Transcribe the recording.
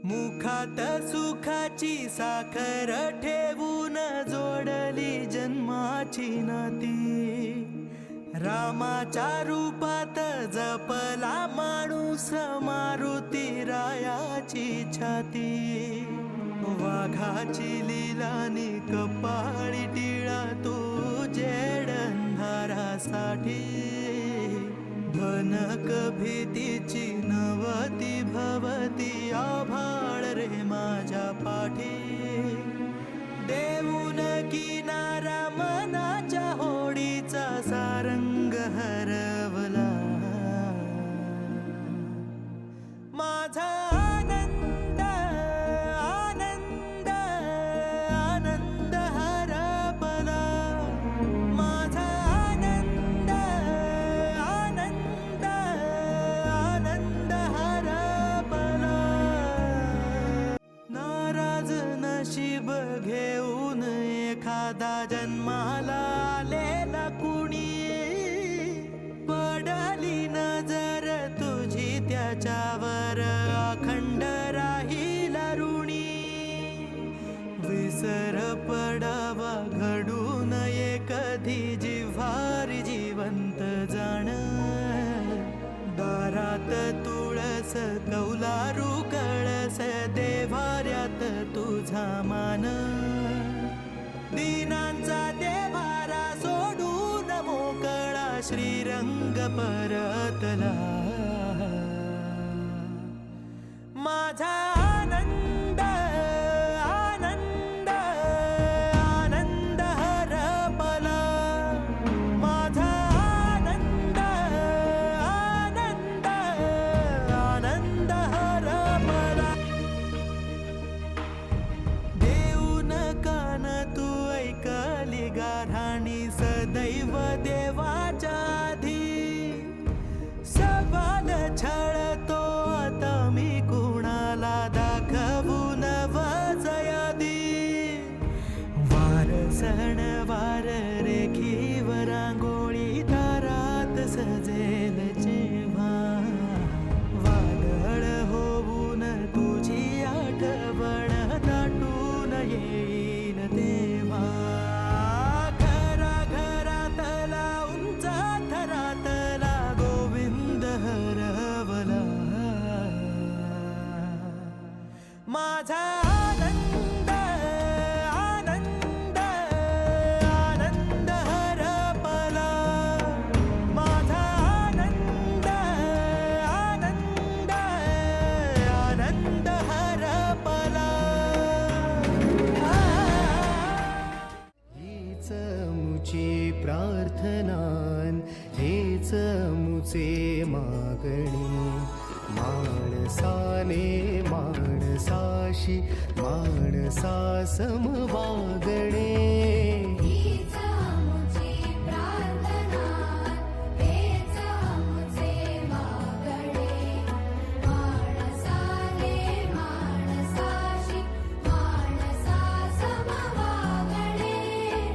मुखात सुखाची साखर ठेवून जोडली जन्माची नाती। रामाच्या रूपात जपला माणूस मारुती रायाची छाती। वाघाची लीलानी कपाळी टिळा तू जेड अंधारासाठी। भनक भीतीची नवती भवती आभाळ रे माझ्या पाठी। देऊन किनारा मनाच्या होडीचा सारंग हरवला। माझा आनंद आनंद आनंद हरपला। माझा आनंद आनंद आनंद हरपला। नाराज नशीब घेऊन एखादा जन्माला आलेला कुणी। पडली नजर तुझी त्याच्यावर अखंड राहील ऋणी। विसर पडावा घडू नये कधी जिव्हारी जिवंत जाण। दारात तुळस कौलारू कळस देवाऱ्यात तुझा मान। दीनांचा देवारा सोडून मोकळा श्रीरंग परतला। माझा आनंद आनंद आनंद हरपला। माझा आनंद आनंद आनंद हरपला। देऊन कान तू ऐकली गाऱ्हाणी सदैव देवाच्या आधी। सवाल छळतो आता मी कुणाला दाखवून वजयादी। वार सण वार रेखीवर रांगोळी दारात सजेल जेव्हा। वादळ होऊन तुझी आठवण दाटून येईल तेव्हा। घरा घरातला उंच थरातला गोविंद हरवला। माझा आनंद आनंद आनंद हरपला। माझा आनंद आनंद आनंद हरपला। हीच मुची प्रार्थनान हेच मुचे मागणी। माणसाने माणसाशी माणसा समवागणे।